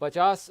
50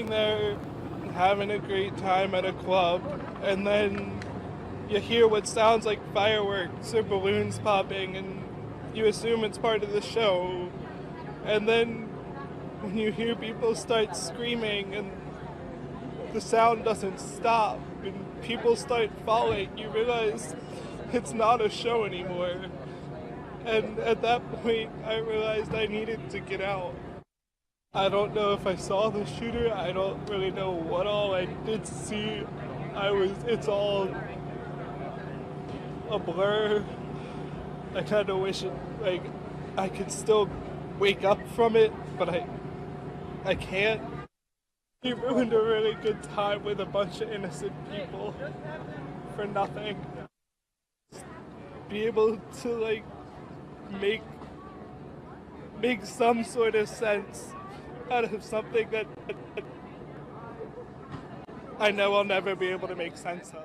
They're having a great time at a club, and then you hear what sounds like fireworks or balloons popping, and you assume it's part of the show. And then when you hear people start screaming and the sound doesn't stop and people start falling, you realize it's not a show anymore. And at that point, I realized I needed to get out. I don't know if I saw the shooter. I don't really know what all I did see. It's all a blur. I kind of wish I could still wake up from it, but I can't. He ruined a really good time with a bunch of innocent people for nothing. Be able to make some sort of sense out of something that I know I'll never be able to make sense of.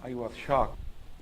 I was shocked.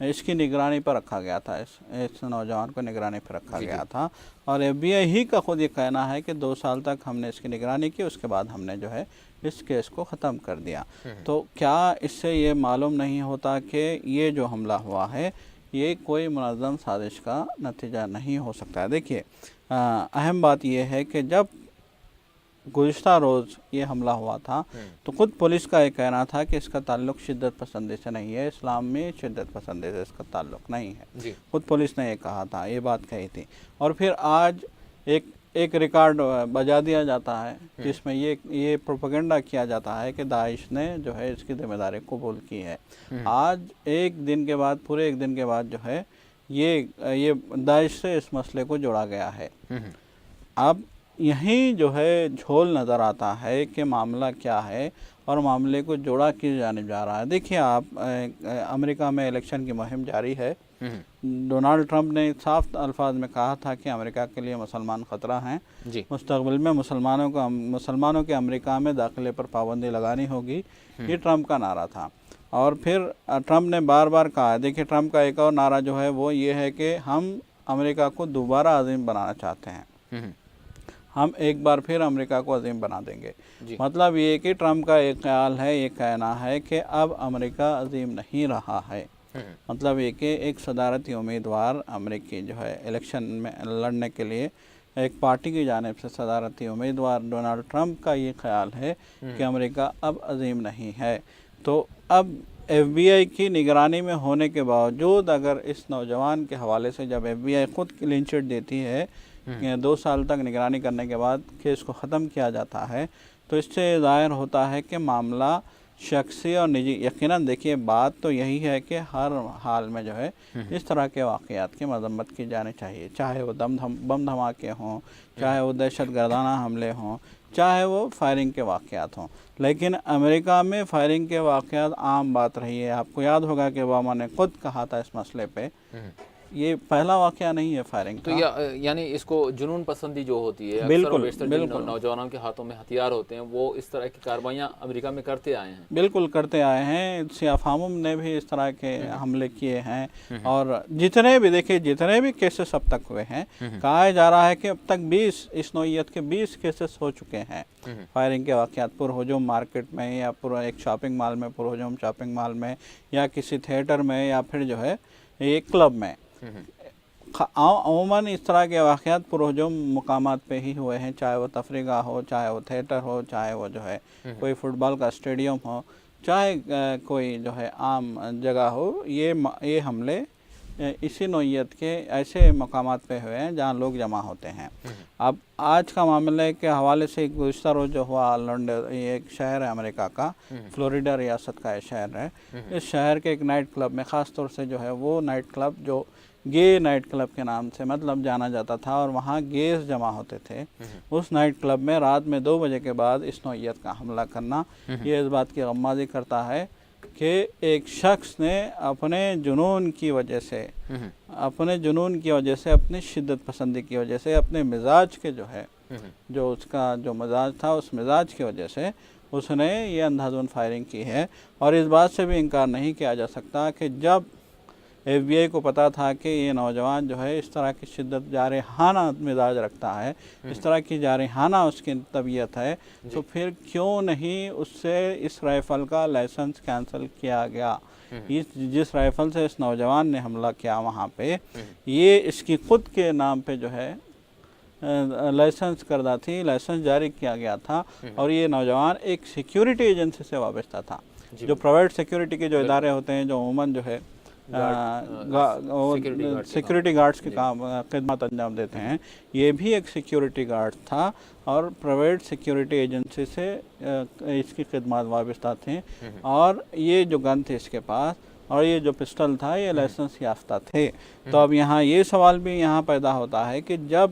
اس کی نگرانی پر رکھا گیا تھا، اس نوجوان کو نگرانی پر رکھا گیا تھا، اور ایف بی آئی ہی کا خود یہ کہنا ہے کہ 2 سال تک ہم نے اس کی نگرانی کی، اس کے بعد ہم نے جو ہے اس کیس کو ختم کر دیا۔ تو کیا اس سے یہ معلوم نہیں ہوتا کہ یہ جو حملہ ہوا ہے یہ کوئی منظم سازش کا نتیجہ نہیں ہو سکتا ہے؟ دیکھیے اہم بات یہ ہے کہ جب گزشتہ روز یہ حملہ ہوا تھا تو خود پولیس کا یہ کہنا تھا کہ اس کا تعلق شدت پسندی سے نہیں ہے، اسلام میں شدت پسندی سے اس کا تعلق نہیں ہے، خود پولیس نے یہ کہا تھا، یہ بات کہی تھی۔ اور پھر آج ایک ریکارڈ بجا دیا جاتا ہے جس میں یہ پروپیگنڈا کیا جاتا ہے کہ داعش نے جو ہے اس کی ذمہ داری قبول کی ہے۔ آج ایک دن کے بعد، پورے ایک دن کے بعد جو ہے یہ داعش سے اس مسئلے کو جوڑا گیا ہے۔ اب یہیں جو ہے جھول نظر آتا ہے کہ معاملہ کیا ہے اور معاملے کو جوڑا کس جانب جا رہا ہے۔ دیکھیے آپ، امریکہ میں الیکشن کی مہم جاری ہے۔ ڈونالڈ ٹرمپ نے صاف الفاظ میں کہا تھا کہ امریکہ کے لیے مسلمان خطرہ ہیں، مستقبل میں مسلمانوں کے امریکہ میں داخلے پر پابندی لگانی ہوگی، یہ ٹرمپ کا نعرہ تھا۔ اور پھر ٹرمپ نے بار بار کہا، دیکھیے ٹرمپ کا ایک اور نعرہ جو ہے وہ یہ ہے کہ ہم امریکہ کو دوبارہ عظیم بنانا چاہتے ہیں، ہم ایک بار پھر امریکہ کو عظیم بنا دیں گے۔ مطلب یہ کہ ٹرمپ کا ایک خیال ہے، یہ کہنا ہے کہ اب امریکہ عظیم نہیں رہا ہے۔ مطلب یہ کہ ایک صدارتی امیدوار امریکی جو ہے الیکشن میں لڑنے کے لیے ایک پارٹی کی جانب سے صدارتی امیدوار ڈونالڈ ٹرمپ کا یہ خیال ہے کہ امریکہ اب عظیم نہیں ہے۔ تو اب ایف بی آئی کی نگرانی میں ہونے کے باوجود اگر اس نوجوان کے حوالے سے جب ایف بی آئی خود کلین چٹ دیتی ہے، 2 سال تک نگرانی کرنے کے بعد کیس کو ختم کیا جاتا ہے، تو اس سے ظاہر ہوتا ہے کہ معاملہ شخصی اور نجی۔ یقیناً دیکھیے بات تو یہی ہے کہ ہر حال میں جو ہے اس طرح کے واقعات کی مذمت کی جانی چاہیے، چاہے وہ بم دھماکے ہوں، چاہے وہ دہشت گردانہ حملے ہوں، چاہے وہ فائرنگ کے واقعات ہوں۔ لیکن امریکہ میں فائرنگ کے واقعات عام بات رہی ہے۔ آپ کو یاد ہوگا کہ اوباما نے خود کہا تھا اس مسئلے پہ، یہ پہلا واقعہ نہیں ہے فائرنگ کا۔ تو یعنی اس کو جنون پسندی جو ہوتی ہے، بالکل نوجوانوں کے ہاتھوں میں ہتھیار ہوتے ہیں، وہ اس طرح کی کارروائیاں امریکہ میں کرتے آئے ہیں۔ بالکل کرتے آئے ہیں، سیاہ فاموں نے بھی اس طرح کے حملے کیے ہیں، اور جتنے بھی کیسز اب تک ہوئے ہیں، کہا جا رہا ہے کہ اب تک 20 اس نوعیت کے 20 کیسز ہو چکے ہیں فائرنگ کے واقعات، پر ہجوم مارکیٹ میں یا ایک شاپنگ مال میں، پر ہجوم شاپنگ مال میں، یا کسی تھیٹر میں، یا پھر جو ہے ایک کلب میں۔ عموماً اس طرح کے واقعات پرہجوم مقامات پہ ہی ہوئے ہیں، چاہے وہ تفریح گاہ ہو، چاہے وہ تھیٹر ہو، چاہے وہ جو ہے کوئی فٹ بال کا اسٹیڈیم ہو، چاہے کوئی جو ہے عام جگہ ہو، یہ حملے اسی نوعیت کے ایسے مقامات پہ ہوئے ہیں جہاں لوگ جمع ہوتے ہیں۔ اب آج کا معاملے کے حوالے سے گزشتہ روز جو ہوا، لنڈن، یہ ایک شہر ہے امریکہ کا، فلوریڈا ریاست کا یہ شہر ہے، اس شہر کے ایک نائٹ کلب میں، خاص طور سے جو ہے وہ نائٹ کلب جو گے نائٹ کلب کے نام سے مطلب جانا جاتا تھا، اور وہاں گیز جمع ہوتے تھے، اس نائٹ کلب میں رات میں 2 بجے کے بعد اس نوعیت کا حملہ کرنا، یہ اس بات کی غمازی کرتا ہے کہ ایک شخص نے اپنے جنون کی وجہ سے، اپنی شدت پسندی کی وجہ سے، اپنے مزاج کے جو ہے، جو اس کا جو مزاج تھا، اس مزاج کی وجہ سے اس نے یہ اندھادھند فائرنگ کی ہے۔ اور اس بات سے بھی انکار نہیں کیا جا سکتا کہ جب ایف بی آئی کو پتا تھا کہ یہ نوجوان جو ہے اس طرح کی شدت جارحانہ مزاج رکھتا ہے، اس طرح کی جارحانہ اس کی طبیعت ہے، تو پھر کیوں نہیں اس سے اس رائفل کا لائسنس کینسل کیا گیا؟ جس رائفل سے اس نوجوان نے حملہ کیا وہاں پہ، یہ اس کی خود کے نام پہ جو ہے لائسنس کردہ تھی، لائسنس جاری کیا گیا تھا، اور یہ نوجوان ایک سیکیورٹی ایجنسی سے وابستہ تھا، جو پرائیویٹ سیکیورٹی کے جو ادارے ہوتے ہیں، جو عموماً جو ہے سیکیورٹی گارڈز کی خدمات انجام دیتے ہیں، یہ بھی ایک سیکیورٹی گارڈ تھا، اور پرائیویٹ سیکیورٹی ایجنسی سے اس کی خدمات وابستہ تھیں، اور یہ جو گن تھی اس کے پاس، اور یہ جو پسٹل تھا، یہ لائسنس یافتہ تھے۔ تو اب یہاں یہ سوال بھی یہاں پیدا ہوتا ہے کہ جب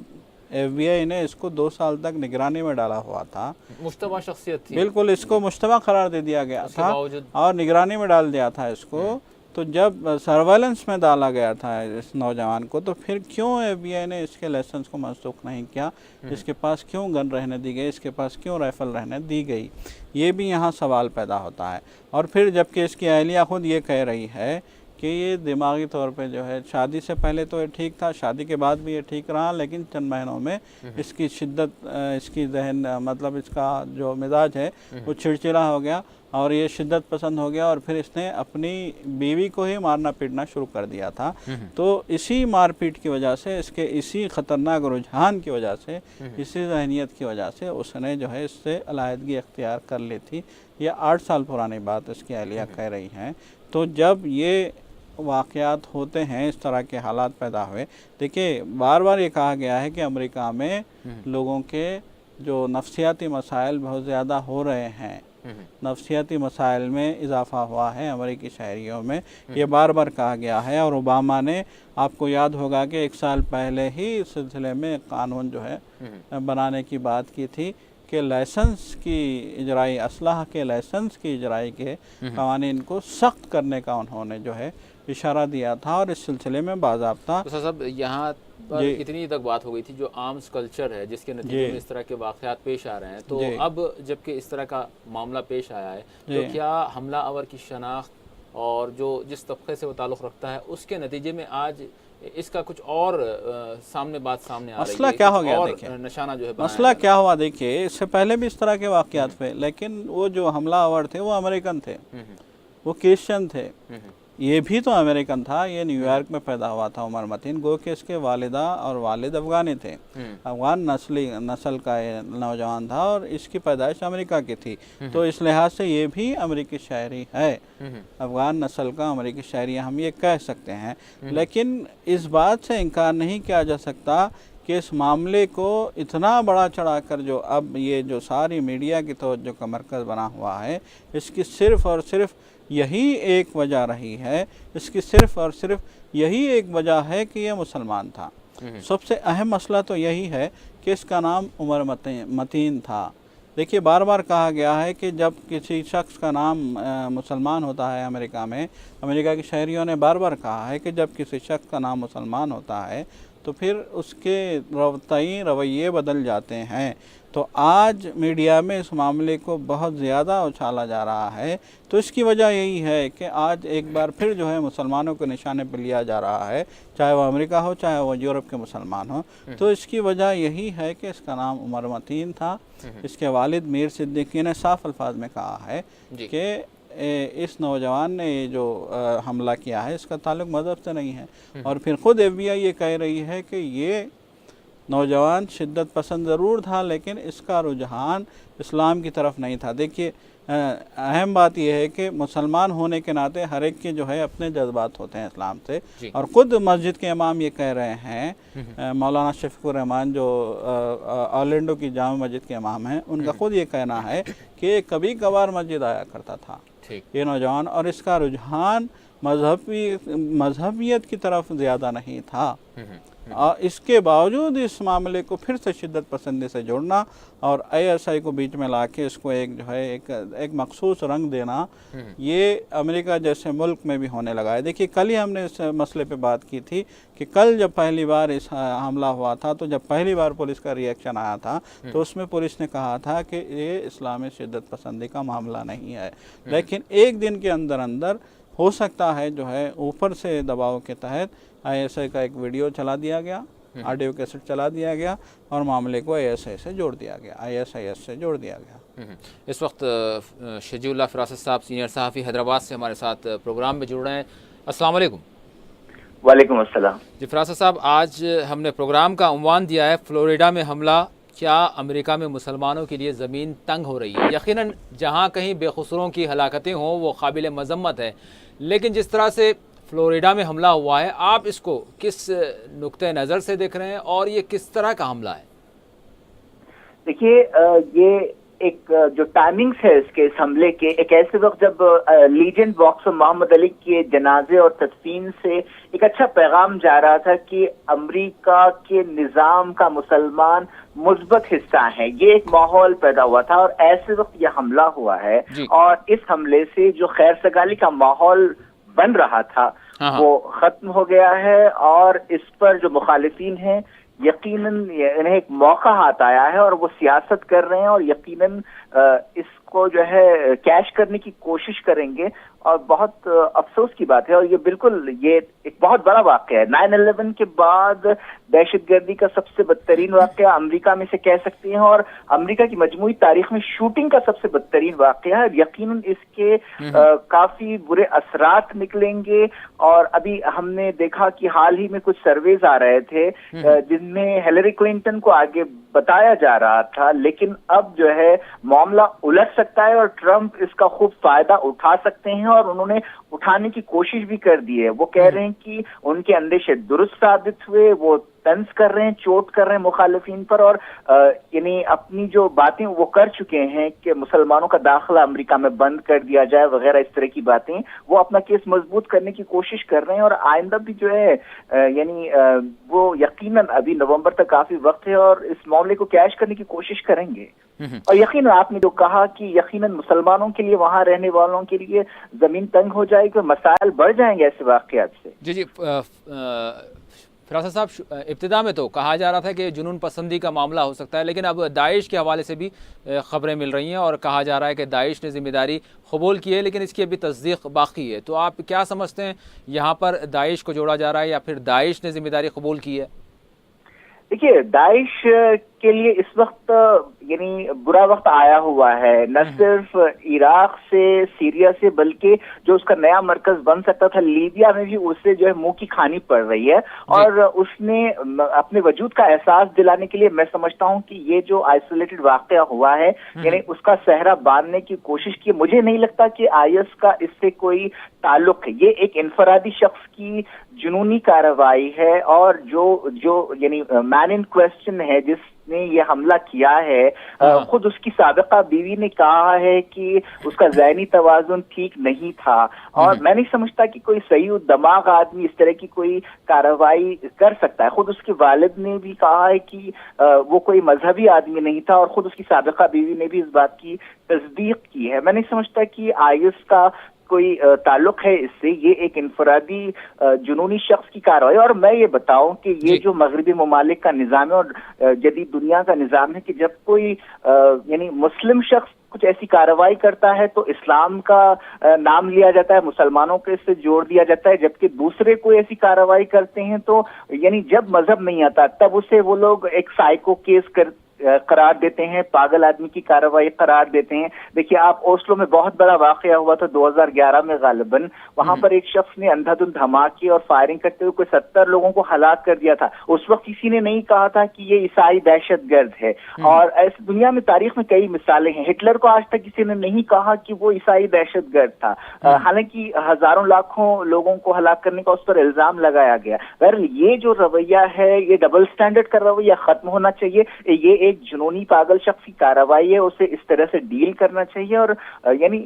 ایف بی آئی نے اس کو 2 سال تک نگرانی میں ڈالا ہوا تھا، مشتبہ شخصیت تھی، بالکل اس کو مشتبہ قرار دے دیا گیا تھا اور نگرانی میں ڈال دیا تھا اس کو، تو جب سرویلنس میں ڈالا گیا تھا اس نوجوان کو، تو پھر کیوں ایف بی آئی نے اس کے لائسنس کو منسوخ نہیں کیا؟ اس کے پاس کیوں گن رہنے دی گئی؟ اس کے پاس کیوں رائفل رہنے دی گئی؟ یہ بھی یہاں سوال پیدا ہوتا ہے۔ اور پھر جبکہ اس کی اہلیہ خود یہ کہہ رہی ہے کہ یہ دماغی طور پہ جو ہے شادی سے پہلے تو یہ ٹھیک تھا، شادی کے بعد بھی یہ ٹھیک رہا، لیکن چند مہینوں میں اس کی شدت، اس کی ذہن مطلب اس کا جو مزاج ہے وہ چڑچڑا ہو گیا اور یہ شدت پسند ہو گیا، اور پھر اس نے اپنی بیوی کو ہی مارنا پیٹنا شروع کر دیا تھا۔ تو اسی مار پیٹ کی وجہ سے، اس کے اسی خطرناک رجحان کی وجہ سے، اسی ذہنیت کی وجہ سے اس نے جو ہے اس سے علیحدگی اختیار کر لی تھی۔ یہ 8 سال پرانی بات اس کی اہلیہ کہہ رہی ہیں۔ تو جب یہ واقعات ہوتے ہیں، اس طرح کے حالات پیدا ہوئے، دیکھیے بار بار یہ کہا گیا ہے کہ امریکہ میں لوگوں کے جو نفسیاتی مسائل بہت زیادہ ہو رہے ہیں، نفسیاتی مسائل میں اضافہ ہوا ہے امریکی شہریوں میں، یہ بار بار کہا گیا ہے۔ اور اوباما نے، آپ کو یاد ہوگا کہ 1 سال پہلے ہی اس سلسلے میں قانون جو ہے بنانے کی بات کی تھی کہ لائسنس کی اجرائی، اسلحہ کے لائسنس کی اجرائی کے قوانین کو سخت کرنے کا انہوں نے جو ہے اشارہ دیا تھا، اور اس سلسلے میں باضابطہ صاحب یہاں پر اتنی تک بات ہو گئی تھی جو آرمز کلچر ہے جس کے نتیجے میں اس طرح کے واقعات پیش آ رہے ہیں، تو اب جبکہ اس طرح کا معاملہ پیش آیا ہے تو کیا حملہ آور کی شناخت اور جو جس طبقے سے وہ تعلق رکھتا ہے اس کے نتیجے میں آج اس کا کچھ اور سامنے بات سامنے آ رہی ہے؟ مسئلہ کیا ہو گیا دیکھیں، نشانہ جو ہے مسئلہ کیا ہوا دیکھیے، اس سے پہلے بھی اس طرح کے واقعات تھے، لیکن وہ جو حملہ آور تھے وہ امریکن تھے، وہ کرسچن تھے۔ یہ بھی تو امریکن تھا، یہ نیو یارک میں پیدا ہوا تھا عمر متین، گو کہ اس کے والدہ اور والد افغانی تھے، افغان نسل کا یہ نوجوان تھا، اور اس کی پیدائش امریکہ کی تھی، تو اس لحاظ سے یہ بھی امریکی شہری ہے، افغان نسل کا امریکی شہری ہم یہ کہہ سکتے ہیں۔ لیکن اس بات سے انکار نہیں کیا جا سکتا کہ اس معاملے کو اتنا بڑا چڑھا کر جو اب یہ جو ساری میڈیا کی توجہ کا مرکز بنا ہوا ہے، اس کی صرف اور صرف یہی ایک وجہ رہی ہے، اس کی صرف اور صرف یہی ایک وجہ ہے کہ یہ مسلمان تھا۔ سب سے اہم مسئلہ تو یہی ہے کہ اس کا نام عمر متین تھا۔ دیکھیے بار بار کہا گیا ہے کہ جب کسی شخص کا نام مسلمان ہوتا ہے امریکہ میں، امریکہ کے شہریوں نے بار بار کہا ہے کہ جب کسی شخص کا نام مسلمان ہوتا ہے تو پھر اس کے رویے بدل جاتے ہیں۔ تو آج میڈیا میں اس معاملے کو بہت زیادہ اچھالا جا رہا ہے، تو اس کی وجہ یہی ہے کہ آج ایک بار پھر جو ہے مسلمانوں کو نشانے پہ لیا جا رہا ہے، چاہے وہ امریکہ ہو چاہے وہ یورپ کے مسلمان ہوں۔ تو اس کی وجہ یہی ہے کہ اس کا نام عمر متین تھا۔ اس کے والد میر صدیقی نے صاف الفاظ میں کہا ہے کہ اس نوجوان نے یہ جو حملہ کیا ہے اس کا تعلق مذہب سے نہیں ہے، اور پھر خود ایف بی آئی یہ کہہ رہی ہے کہ یہ نوجوان شدت پسند ضرور تھا لیکن اس کا رجحان اسلام کی طرف نہیں تھا۔ دیکھیے اہم بات یہ ہے کہ مسلمان ہونے کے ناطے ہر ایک کے جو ہے اپنے جذبات ہوتے ہیں اسلام سے، اور خود مسجد کے امام یہ کہہ رہے ہیں، مولانا شفیق الرحمان جو آرلینڈو کی جامع مسجد کے امام ہیں، ان کا خود یہ کہنا ہے کہ کبھی کبھار مسجد آیا کرتا تھا یہ نوجوان، اور اس کا رجحان مذہبیت کی طرف زیادہ نہیں تھا۔ اس کے باوجود اس معاملے کو پھر سے شدت پسندی سے جوڑنا اور ISI کو بیچ میں لا کے اس کو ایک جو ہے ایک مخصوص رنگ دینا، یہ امریکہ جیسے ملک میں بھی ہونے لگا ہے۔ دیکھیے کل ہی ہم نے اس مسئلے پہ بات کی تھی کہ کل جب پہلی بار اس حملہ ہوا تھا، تو جب پہلی بار پولیس کا ری ایکشن آیا تھا تو اس میں پولیس نے کہا تھا کہ یہ اسلامی شدت پسندی کا معاملہ نہیں ہے، لیکن ایک دن کے اندر اندر ہو سکتا ہے جو ہے اوپر سے دباؤ کے تحت ISI کا ایک ویڈیو چلا دیا گیا، آڈیو کیسٹ چلا دیا گیا، اور معاملے کو ISI سے جوڑ دیا گیا، ISIS سے جوڑ دیا گیا۔ اس وقت شجیع اللہ فراست صاحب سینئر صحافی حیدرآباد سے ہمارے ساتھ پروگرام میں جڑ رہے ہیں۔ السلام علیکم۔ وعلیکم السلام جی فراست صاحب، آج ہم نے پروگرام کا عنوان دیا ہے فلوریڈا میں حملہ، کیا امریکہ میں مسلمانوں کے لیے زمین تنگ ہو رہی ہے؟ یقیناً جہاں کہیں بے قصوروں کی ہلاکتیں ہوں وہ قابل مذمت ہے، لیکن جس طرح سے فلوریڈا میں حملہ ہوا ہے، آپ اس کو کس نقطہ نظر سے دیکھ رہے ہیں اور یہ کس طرح کا حملہ ہے؟ دیکھیے یہ ایک جو ٹائمنگز ہے اس حملے کے، ایک ایسے وقت جب لیجنڈ باکسر محمد علی کے جنازے اور تدفین سے ایک اچھا پیغام جا رہا تھا کہ امریکہ کے نظام کا مسلمان مثبت حصہ ہے، یہ ایک ماحول پیدا ہوا تھا، اور ایسے وقت یہ حملہ ہوا ہے اور اس حملے سے جو خیر سگالی کا ماحول بن رہا تھا وہ ختم ہو گیا ہے، اور اس پر جو مخالفین ہیں یقیناً انہیں ایک موقع ہاتھ آیا ہے اور وہ سیاست کر رہے ہیں، اور یقیناً اس کو جو ہے کیش کرنے کی کوشش کریں گے. اور بہت افسوس کی بات ہے, اور یہ بالکل یہ ایک بہت بڑا واقعہ ہے. 9/11 کے بعد دہشت گردی کا سب سے بدترین واقعہ امریکہ میں سے کہہ سکتے ہیں, اور امریکہ کی مجموعی تاریخ میں شوٹنگ کا سب سے بدترین واقعہ ہے. یقیناً اس کے کافی برے اثرات نکلیں گے. اور ابھی ہم نے دیکھا کہ حال ہی میں کچھ سرویز آ رہے تھے جن میں ہیلری کلنٹن کو آگے بتایا جا رہا تھا, لیکن اب جو ہے معاملہ الٹ سکتا ہے اور ٹرمپ اس کا خوب فائدہ اٹھا سکتے ہیں, اور انہوں نے اٹھانے کی کوشش بھی کر دی ہے. وہ کہہ رہے ہیں کہ ان کے اندیشے درست ثابت ہوئے, وہ طنز کر رہے ہیں, چوٹ کر رہے ہیں مخالفین پر, اور یعنی اپنی جو باتیں وہ کر چکے ہیں کہ مسلمانوں کا داخلہ امریکہ میں بند کر دیا جائے وغیرہ اس طرح کی باتیں, وہ اپنا کیس مضبوط کرنے کی کوشش کر رہے ہیں. اور آئندہ بھی جو ہے یعنی وہ یقیناً ابھی نومبر تک کافی وقت ہے اور اس معاملے کو کیش کرنے کی کوشش کریں گے. اور یقیناً آپ نے جو کہا کہ یقیناً مسلمانوں کے لیے, وہاں رہنے والوں کے لیے زمین تنگ ہو جائے گی, مسائل بڑھ جائیں گے ایسے واقعات سے. جی فراست صاحب, ابتدا میں تو کہا جا رہا تھا کہ جنون پسندی کا معاملہ ہو سکتا ہے, لیکن اب داعش کے حوالے سے بھی خبریں مل رہی ہیں اور کہا جا رہا ہے کہ داعش نے ذمہ داری قبول کی ہے, لیکن اس کی ابھی تصدیق باقی ہے. تو آپ کیا سمجھتے ہیں, یہاں پر داعش کو جوڑا جا رہا ہے یا پھر داعش نے ذمہ داری قبول کی ہے؟ دیکھیے, داعش کے لیے اس وقت یعنی برا وقت آیا ہوا ہے, نہ صرف عراق سے, سیریا سے, بلکہ جو اس کا نیا مرکز بن سکتا تھا لیبیا میں بھی اسے جو ہے منہ کی کھانی پڑ رہی ہے. اور اس نے اپنے وجود کا احساس دلانے کے لیے میں سمجھتا ہوں کہ یہ جو آئسولیٹڈ واقعہ ہوا ہے یعنی اس کا صحرا باندھنے کی کوشش کی. مجھے نہیں لگتا کہ IS کا اس سے کوئی تعلق ہے. یہ ایک انفرادی شخص کی جنونی کارروائی ہے, اور جو یعنی مین ان کوسچن ہے جس نے یہ حملہ کیا ہے, خود اس کی سابقہ بیوی نے کہا ہے کہ اس کا ذہنی توازن ٹھیک نہیں تھا. اور میں نہیں سمجھتا کہ کوئی صحیح دماغ آدمی اس طرح کی کوئی کارروائی کر سکتا ہے. خود اس کے والد نے بھی کہا ہے کہ وہ کوئی مذہبی آدمی نہیں تھا, اور خود اس کی سابقہ بیوی نے بھی اس بات کی تصدیق کی ہے. میں نہیں سمجھتا کہ IS کا کوئی تعلق ہے اس سے. یہ ایک انفرادی جنونی شخص کی کارروائی. اور میں یہ بتاؤں کہ یہ جو مغربی ممالک کا نظام ہے اور جدید دنیا کا نظام ہے کہ جب کوئی یعنی مسلم شخص کچھ ایسی کارروائی کرتا ہے تو اسلام کا نام لیا جاتا ہے, مسلمانوں کے اس سے جوڑ دیا جاتا ہے, جبکہ دوسرے کوئی ایسی کارروائی کرتے ہیں تو یعنی جب مذہب نہیں آتا تب اسے وہ لوگ ایک سائیکو کیس قرار دیتے ہیں, پاگل آدمی کی کارروائی قرار دیتے ہیں. دیکھیے, آپ اوسلو میں بہت بڑا واقعہ ہوا تھا 2011 میں غالباً. وہاں پر ایک شخص نے اندھا دھند دھماکے اور فائرنگ کرتے ہوئے کوئی 70 لوگوں کو ہلاک کر دیا تھا. اس وقت کسی نے نہیں کہا تھا کہ یہ عیسائی دہشت گرد ہے. اور ایسی دنیا میں تاریخ میں کئی مثالیں ہیں. ہٹلر کو آج تک کسی نے نہیں کہا کہ وہ عیسائی دہشت گرد تھا, حالانکہ ہزاروں لاکھوں لوگوں کو ہلاک کرنے کا اس پر الزام لگایا گیا. بہرحال یہ جو رویہ ہے, یہ ڈبل سٹینڈرڈ کا رویہ ختم ہونا چاہیے. یہ ایک جنونی پاگل شخص کی کارروائی ہے, اسے اس طرح سے ڈیل کرنا چاہیے, اور یعنی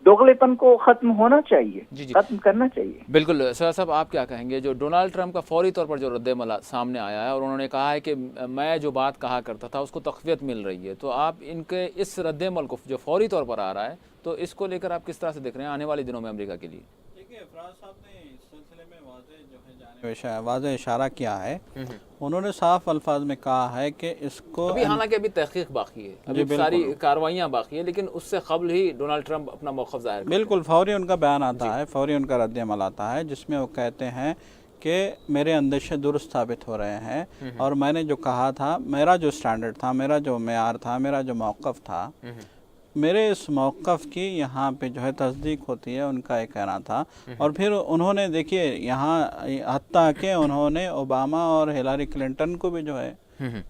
دوغلے پن کو ختم ہونا چاہیے, ختم کرنا چاہیے. بالکل. سر صاحب, آپ کیا کہیں گے جو ڈونالڈ ٹرمپ کا فوری طور پر جو رد عمل سامنے آیا ہے اور انہوں نے کہا ہے کہ میں جو بات کہا کرتا تھا اس کو تقویت مل رہی ہے, تو آپ ان کے اس رد عمل کو جو فوری طور پر آ رہا ہے تو اس کو لے کر آپ کس طرح سے دیکھ رہے ہیں آنے والے دنوں میں امریکہ کے لیے؟ دیکھیے, فراز صاحب نے اس سلسلے میں واضح اشارہ کیا ہے. انہوں نے صاف الفاظ میں کہا ہے کہ اس کو حالانکہ ابھی تحقیق باقی ہے, ابھی ساری کارروائیاں باقی ہیں, لیکن اس سے قبل ہی ڈونالڈ ٹرمپ اپنا موقف ظاہر کرتے ہیں. بالکل فوری ان کا بیان آتا ہے, فوری ان کا رد عمل آتا ہے, جس میں وہ کہتے ہیں کہ میرے اندیشے درست ثابت ہو رہے ہیں, اور میں نے جو کہا تھا, میرا جو سٹینڈرڈ تھا, میرا جو معیار تھا, میرا جو موقف تھا, میرے اس موقف کی یہاں پہ جو ہے تصدیق ہوتی ہے, ان کا یہ کہنا تھا. اور پھر انہوں نے دیکھیے یہاں حتیٰ کہ انہوں نے اوباما اور ہیلاری کلنٹن کو بھی جو ہے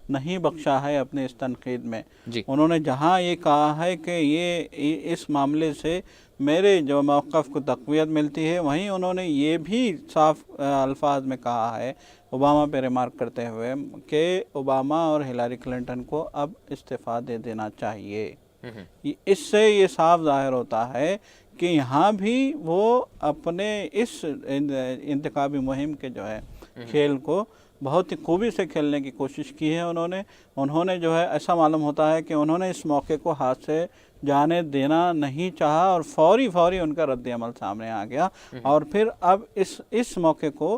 نہیں بخشا ہے اپنے اس تنقید میں. انہوں نے جہاں یہ کہا ہے کہ یہ اس معاملے سے میرے جو موقف کو تقویت ملتی ہے, وہیں انہوں نے یہ بھی صاف الفاظ میں کہا ہے اوباما پہ ریمارک کرتے ہوئے کہ اوباما اور ہیلاری کلنٹن کو اب استعفیٰ دے دینا چاہیے. اس سے یہ صاف ظاہر ہوتا ہے کہ یہاں بھی وہ اپنے اس انتخابی مہم کے جو ہے کھیل کو بہت ہی خوبی سے کھیلنے کی کوشش کی ہے. انہوں نے جو ہے ایسا معلوم ہوتا ہے کہ انہوں نے اس موقع کو ہاتھ سے جانے دینا نہیں چاہا, اور فوری ان کا رد عمل سامنے آ گیا, اور پھر اب اس موقع کو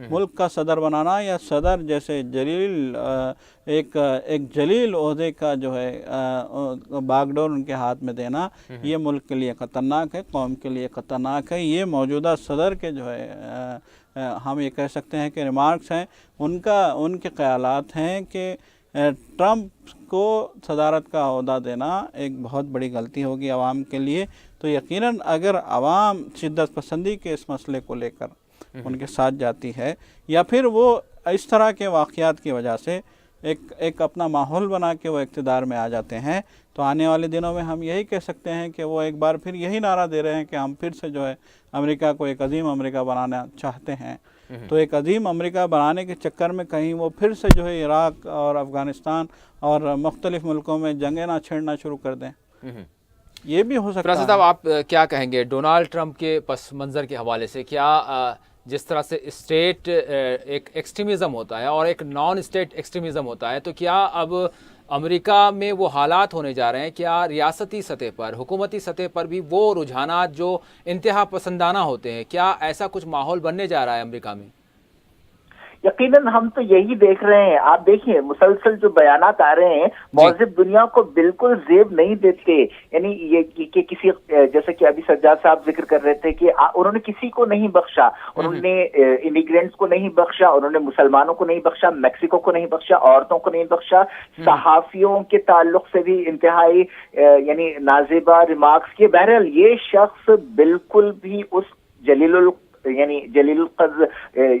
ملک کا صدر بنانا یا صدر جیسے جلیل ایک جلیل عہدے کا جو ہے باغ ڈور ان کے ہاتھ میں دینا، یہ ملک کے لیے خطرناک ہے، قوم کے لیے خطرناک ہے۔ یہ موجودہ صدر کے جو ہے ہم یہ کہہ سکتے ہیں کہ ریمارکس ہیں، ان کے خیالات ہیں کہ ٹرمپ کو صدارت کا عہدہ دینا ایک بہت بڑی غلطی ہوگی عوام کے لیے۔ تو یقیناً اگر عوام شدت پسندی کے اس مسئلے کو لے کر ان کے ساتھ جاتی ہے، یا پھر وہ اس طرح کے واقعات کی وجہ سے ایک اپنا ماحول بنا کے وہ اقتدار میں آ جاتے ہیں، تو آنے والے دنوں میں ہم یہی کہہ سکتے ہیں کہ وہ ایک بار پھر یہی نعرہ دے رہے ہیں کہ ہم پھر سے جو ہے امریکہ کو ایک عظیم امریکہ بنانا چاہتے ہیں۔ تو ایک عظیم امریکہ بنانے کے چکر میں کہیں وہ پھر سے جو ہے عراق اور افغانستان اور مختلف ملکوں میں جنگیں نہ چھیڑنا شروع کر دیں، یہ بھی ہو سکتا فراست ہے۔ صاحب آپ کیا کہیں گے ڈونالڈ ٹرمپ کے پس منظر کے حوالے سے؟ کیا جس طرح سے اسٹیٹ ایک ایکسٹریمزم ہوتا ہے اور ایک نان اسٹیٹ ایکسٹریمزم ہوتا ہے، تو کیا اب امریکہ میں وہ حالات ہونے جا رہے ہیں؟ کیا ریاستی سطح پر، حکومتی سطح پر بھی وہ رجحانات جو انتہا پسندانہ ہوتے ہیں، کیا ایسا کچھ ماحول بننے جا رہا ہے امریکہ میں؟ یقیناً ہم تو یہی دیکھ رہے ہیں۔ آپ دیکھیں مسلسل جو بیانات آ رہے ہیں مہذب دنیا کو بالکل زیب نہیں دیتے، یعنی یہ کہ کسی جیسے کہ ابھی سجاد صاحب ذکر کر رہے تھے کہ انہوں نے کسی کو نہیں بخشا، انہوں نے امیگرینٹس کو نہیں بخشا، انہوں نے مسلمانوں کو نہیں بخشا، میکسیکو کو نہیں بخشا، عورتوں کو نہیں بخشا، صحافیوں کے تعلق سے بھی انتہائی یعنی نازیبا ریمارکس کیے۔ بہرحال یہ شخص بالکل بھی اس جلیل القدر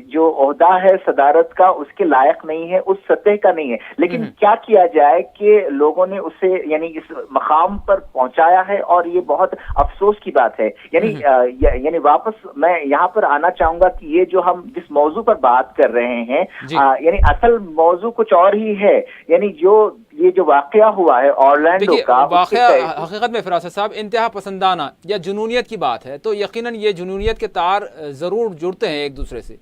جو عہدہ ہے صدارت کا اس کے لائق نہیں ہے، اس سطح کا نہیں ہے۔ لیکن کیا کیا جائے کہ لوگوں نے اسے یعنی اس مقام پر پہنچایا ہے، اور یہ بہت افسوس کی بات ہے۔ یعنی واپس میں یہاں پر آنا چاہوں گا کہ یہ جو ہم جس موضوع پر بات کر رہے ہیں یعنی اصل موضوع کچھ اور ہی ہے۔ یعنی یہ جو واقعہ ہوا ہے اورلینڈو کا، واقعہ حقیقت میں فراست صاحب انتہا پسندانہ یا جنونیت کی بات ہے، تو یقیناً یہ جنونیت کے تار ضرور جڑتے ہیں ایک دوسرے سے۔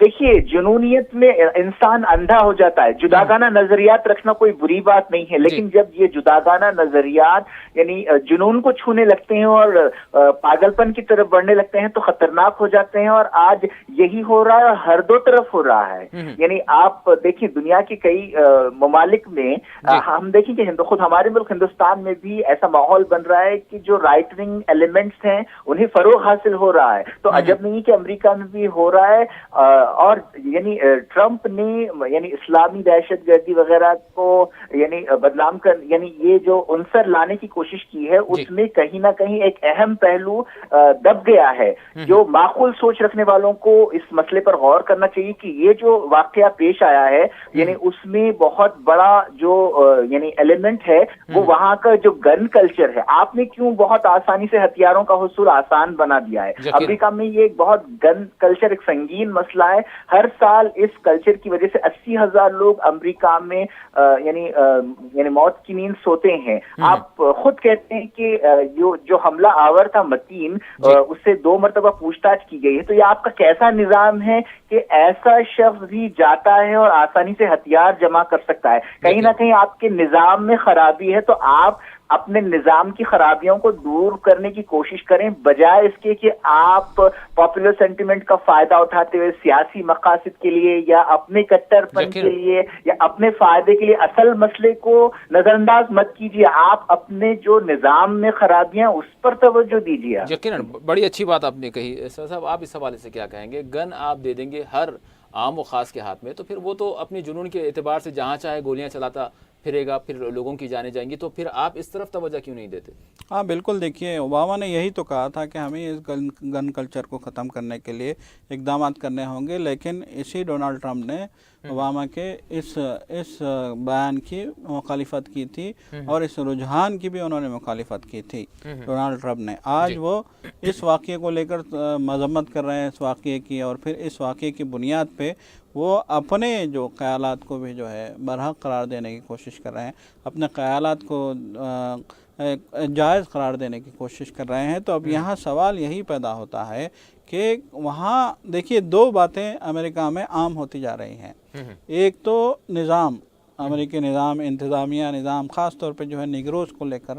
دیکھیے جنونیت میں انسان اندھا ہو جاتا ہے۔ جداگانہ نظریات رکھنا کوئی بری بات نہیں ہے، لیکن جب یہ جداگانہ نظریات یعنی جنون کو چھونے لگتے ہیں اور پاگل پن کی طرف بڑھنے لگتے ہیں تو خطرناک ہو جاتے ہیں، اور آج یہی ہو رہا ہے اور ہر دو طرف ہو رہا ہے۔ یعنی آپ دیکھیں دنیا کے کئی ممالک میں ہم دیکھیں کہ خود ہمارے ملک ہندوستان میں بھی ایسا ماحول بن رہا ہے کہ جو رائٹ ونگ ایلیمنٹس ہیں انہیں فروغ حاصل ہو رہا ہے۔ تو عجب نہیں کہ امریکہ میں بھی ہو رہا ہے، اور یعنی ٹرمپ نے یعنی اسلامی دہشت گردی وغیرہ کو یعنی بدنام کر یعنی یہ جو عنصر لانے کی کوشش کی ہے اس میں کہیں نہ کہیں ایک اہم پہلو دب گیا ہے۔ جو معقول سوچ رکھنے والوں کو اس مسئلے پر غور کرنا چاہیے کہ یہ جو واقعہ پیش آیا ہے یعنی اس میں بہت بڑا جو یعنی ایلیمنٹ ہے وہ وہاں کا جو گن کلچر ہے۔ آپ نے کیوں بہت آسانی سے ہتھیاروں کا حصول آسان بنا دیا ہے؟ امریکہ میں یہ ایک بہت گن کلچر ایک سنگین مسئلہ ہے۔ ہر سال اس کلچر کی وجہ سے 80,000 لوگ امریکہ میں یعنی موت کی نیند سوتے ہیں۔ آپ خود کہتے ہیں کہ جو حملہ آور تھا متین اس سے 2 مرتبہ پوچھ تاچھ کی گئی ہے، تو یہ آپ کا کیسا نظام ہے کہ ایسا شخص بھی جاتا ہے اور آسانی سے ہتھیار جمع کر سکتا ہے؟ کہیں نہ کہیں آپ کے نظام میں خرابی ہے، تو آپ اپنے نظام کی خرابیوں کو دور کرنے کی کوشش کریں، بجائے اس کے کہ آپ پاپولر سینٹیمنٹ کا فائدہ اٹھاتے ہوئے سیاسی مقاصد کے لیے یا اپنے کٹر پن کے لیے یا اپنے فائدے کے لیے اصل مسئلے کو نظر انداز مت کیجیے۔ آپ اپنے جو نظام میں خرابیاں اس پر توجہ دیجیے۔ یقیناً بڑی اچھی بات آپ نے کہی۔ صاحب آپ اس حوالے سے کیا کہیں گے؟ گن آپ دے دیں گے ہر عام و خاص کے ہاتھ میں، تو پھر وہ تو اپنی جنون کے اعتبار سے جہاں چاہے گولیاں چلاتا پھرے گا، پھر لوگوں کی جانیں جائیں گی، تو پھر آپ اس طرف توجہ کیوں نہیں دیتے؟ ہاں بالکل، دیکھیے اوباما نے یہی تو کہا تھا کہ ہمیں اس گن کلچر کو ختم کرنے کے لیے اقدامات کرنے ہوں گے، لیکن اسی ڈونالڈ ٹرمپ نے اوباما کے اس بیان کی مخالفت کی تھی اور اس رجحان کی بھی انہوں نے مخالفت کی تھی ڈونالڈ ٹرمپ نے۔ آج وہ اس واقعے کو لے کر مذمت کر رہے ہیں اس واقعے کی، اور پھر اس واقعے کی بنیاد پہ وہ اپنے جو خیالات کو بھی جو ہے برحق قرار دینے کی کوشش کر رہے ہیں، اپنے خیالات کو جائز قرار دینے کی کوشش کر رہے ہیں۔ تو اب یہاں سوال یہی پیدا ہوتا ہے کہ وہاں دیکھیے 2 باتیں امریکہ میں عام ہوتی جا رہی ہیں۔ ایک تو نظام، امریکی نظام، انتظامیہ نظام، خاص طور پہ جو ہے نیگروز کو لے کر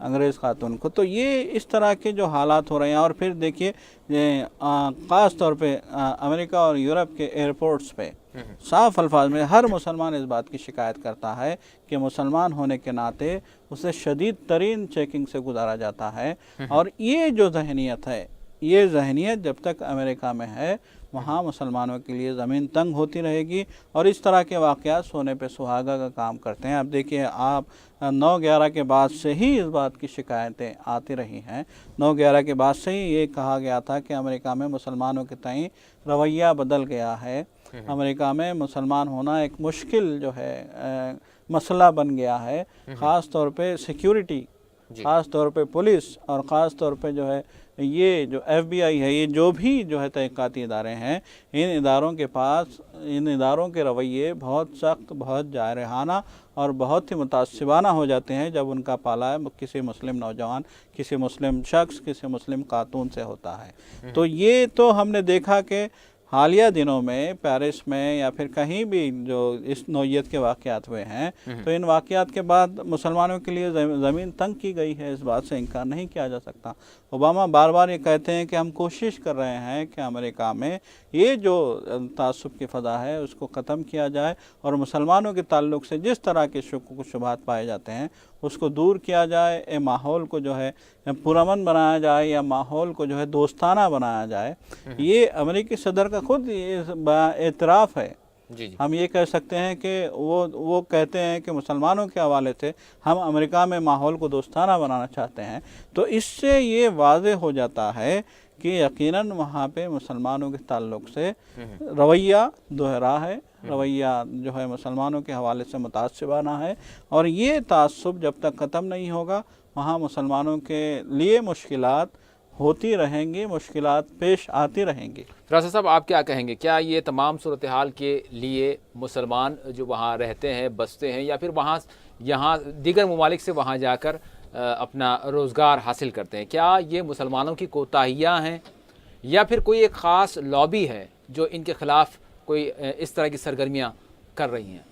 انگریز خاتون کو. تو یہ اس طرح کے جو حالات ہو رہے ہیں. اور پھر دیکھیے خاص طور پہ امریکہ اور یورپ کے ایئرپورٹس پہ صاف الفاظ میں ہر مسلمان اس بات کی شکایت کرتا ہے کہ مسلمان ہونے کے ناطے اسے شدید ترین چیکنگ سے گزارا جاتا ہے. اور یہ جو ذہنیت ہے، یہ ذہنیت جب تک امریکہ میں ہے وہاں مسلمانوں کے لیے زمین تنگ ہوتی رہے گی. اور اس طرح کے واقعات سونے پہ سہاگا کا کام کرتے ہیں. اب دیکھیے آپ 9/11 کے بعد سے ہی اس بات کی شکایتیں آتی رہی ہیں. 9/11 کے بعد سے ہی یہ کہا گیا تھا کہ امریکہ میں مسلمانوں کے تئیں رویہ بدل گیا ہے. امریکہ میں مسلمان ہونا ایک مشکل جو ہے مسئلہ بن گیا ہے. خاص طور پہ سیکیورٹی، خاص طور پہ پولیس، اور خاص طور پہ جو ہے یہ جو FBI ہے، یہ جو بھی جو ہے تحقیقاتی ادارے ہیں، ان اداروں کے پاس ان اداروں کے رویے بہت سخت، بہت جارحانہ اور بہت ہی متعصبانہ ہو جاتے ہیں جب ان کا پالا کسی مسلم نوجوان، کسی مسلم شخص، کسی مسلم خاتون سے ہوتا ہے. تو یہ تو ہم نے دیکھا کہ حالیہ دنوں میں پیرس میں یا پھر کہیں بھی جو اس نوعیت کے واقعات ہوئے ہیں، تو ان واقعات کے بعد مسلمانوں کے لیے زمین تنگ کی گئی ہے. اس بات سے انکار نہیں کیا جا سکتا. اوباما بار بار یہ کہتے ہیں کہ ہم کوشش کر رہے ہیں کہ امریکہ میں یہ جو تعصب کی فضا ہے اس کو ختم کیا جائے اور مسلمانوں کے تعلق سے جس طرح کے شک و شبہات پائے جاتے ہیں اس کو دور کیا جائے. ماحول کو جو ہے پرامن بنایا جائے یا ماحول کو جو ہے دوستانہ بنایا جائے. یہ امریکی صدر کا خود اعتراف ہے. ہم یہ کہہ سکتے ہیں کہ وہ کہتے ہیں کہ مسلمانوں کے حوالے سے ہم امریکہ میں ماحول کو دوستانہ بنانا چاہتے ہیں. تو اس سے یہ واضح ہو جاتا ہے کہ یقیناً وہاں پہ مسلمانوں کے تعلق سے رویہ دوہرا ہے، رویہ جو ہے مسلمانوں کے حوالے سے متعصبانہ ہے. اور یہ تعصب جب تک ختم نہیں ہوگا وہاں مسلمانوں کے لیے مشکلات ہوتی رہیں گی، مشکلات پیش آتی رہیں گی. فراست صاحب آپ کیا کہیں گے؟ کیا یہ تمام صورتحال کے لیے مسلمان جو وہاں رہتے ہیں، بستے ہیں، یا پھر یہاں دیگر ممالک سے وہاں جا کر اپنا روزگار حاصل کرتے ہیں، کیا یہ مسلمانوں کی کوتاہیاں ہیں یا پھر کوئی ایک خاص لابی ہے جو ان کے خلاف کوئی اس طرح کی سرگرمیاں کر رہی ہیں؟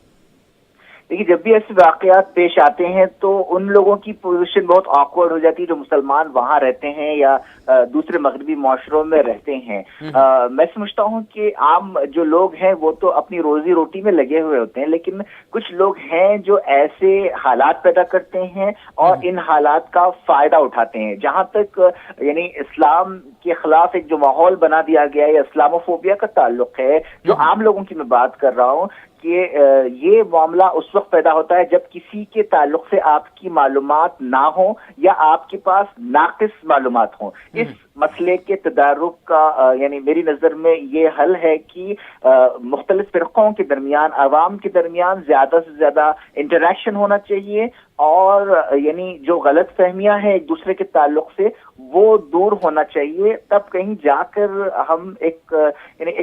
دیکھیے، جب بھی ایسے واقعات پیش آتے ہیں تو ان لوگوں کی پوزیشن بہت آکورڈ ہو جاتی ہے جو مسلمان وہاں رہتے ہیں یا دوسرے مغربی معاشروں میں رہتے ہیں. میں سمجھتا ہوں کہ عام جو لوگ ہیں وہ تو اپنی روزی روٹی میں لگے ہوئے ہوتے ہیں، لیکن کچھ لوگ ہیں جو ایسے حالات پیدا کرتے ہیں اور ان حالات کا فائدہ اٹھاتے ہیں. جہاں تک یعنی اسلام کے خلاف ایک جو ماحول بنا دیا گیا ہے یا اسلاموفوبیا کا تعلق ہے، جو عام لوگوں کی میں بات کر رہا ہوں، کہ یہ معاملہ اس وقت پیدا ہوتا ہے جب کسی کے تعلق سے آپ کی معلومات نہ ہوں یا آپ کے پاس ناقص معلومات ہوں. اس مسئلے کے تدارک کا یعنی میری نظر میں یہ حل ہے کہ مختلف فرقوں کے درمیان، عوام کے درمیان زیادہ سے زیادہ انٹریکشن ہونا چاہیے اور یعنی جو غلط فہمیاں ہیں ایک دوسرے کے تعلق سے وہ دور ہونا چاہیے. تب کہیں جا کر ہم ایک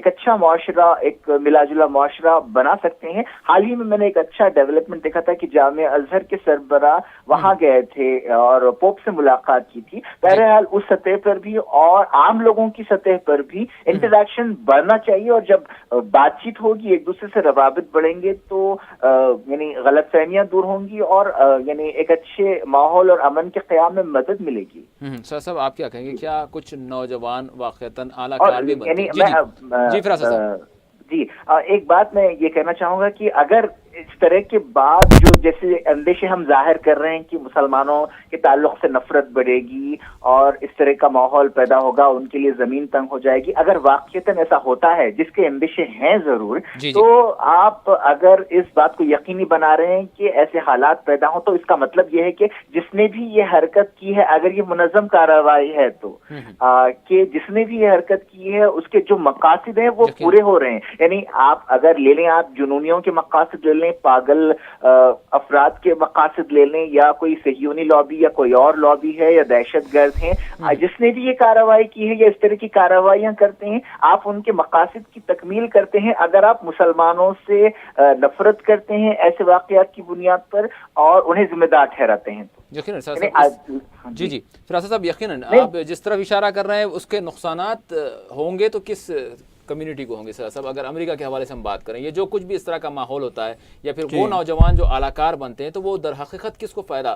اچھا معاشرہ، ایک ملا جلا معاشرہ بنا سکتے ہیں. حال ہی میں میں نے ایک اچھا ڈیولپمنٹ دیکھا تھا کہ جامعہ ازہر کے سربراہ وہاں گئے تھے اور پوپ سے ملاقات کی تھی. بہرحال اس سطح پر بھی اور عام لوگوں کی سطح پر بھی انٹریکشن بڑھنا چاہیے، اور جب بات چیت ہوگی، ایک دوسرے سے روابط بڑھیں گے تو یعنی غلط فہمیاں دور ہوں گی اور یعنی ایک اچھے ماحول اور امن کے قیام میں مدد ملے گی. سر صاحب آپ کیا کہیں گے؟ کیا کچھ نوجوان واقعتاً اعلیٰ کار بھی بنتے ہیں؟ جی فراست صاحب. جی، ایک بات میں یہ کہنا چاہوں گا کہ اگر اس طرح کے بعد جو جیسے اندیشے ہم ظاہر کر رہے ہیں کہ مسلمانوں کے تعلق سے نفرت بڑھے گی اور اس طرح کا ماحول پیدا ہوگا، ان کے لیے زمین تنگ ہو جائے گی، اگر واقعتاً ایسا ہوتا ہے، جس کے اندیشے ہیں ضرور، تو آپ اگر اس بات کو یقینی بنا رہے ہیں کہ ایسے حالات پیدا ہوں تو اس کا مطلب یہ ہے کہ جس نے بھی یہ حرکت کی ہے، اگر یہ منظم کارروائی ہے تو کہ جس نے بھی یہ حرکت کی ہے اس کے جو مقاصد ہیں وہ پورے ہو رہے ہیں. یعنی آپ اگر لے لیں، آپ جنونیوں کے مقاصد لے لیں، پاگل افراد کے مقاصد لے لیں، یا کوئی صہیونی لابی یا کوئی اور لابی ہے یا دہشت گرد ہیں، جس نے بھی یہ کارروائی کی ہے یا اس طرح کی کارروائیاں کرتے ہیں، آپ ان کے مقاصد کی تکمیل کرتے ہیں. اگر آپ مسلمانوں سے نفرت کرتے ہیں ایسے واقعات کی بنیاد پر اور انہیں ذمہ دار ٹھہراتے ہیں تو جی فراست صاحب، یقیناً آپ جس طرف اشارہ کر رہے ہیں اس کے نقصانات ہوں گے تو کس کمیونٹی کو ہوں گے؟ سر صاحب اگر امریکہ کے حوالے سے ہم بات کریں، یہ جو کچھ بھی اس طرح کا ماحول ہوتا ہے یا پھر وہ نوجوان جو اعلیٰ کار بنتے ہیں تو وہ در حقیقت کس کو فائدہ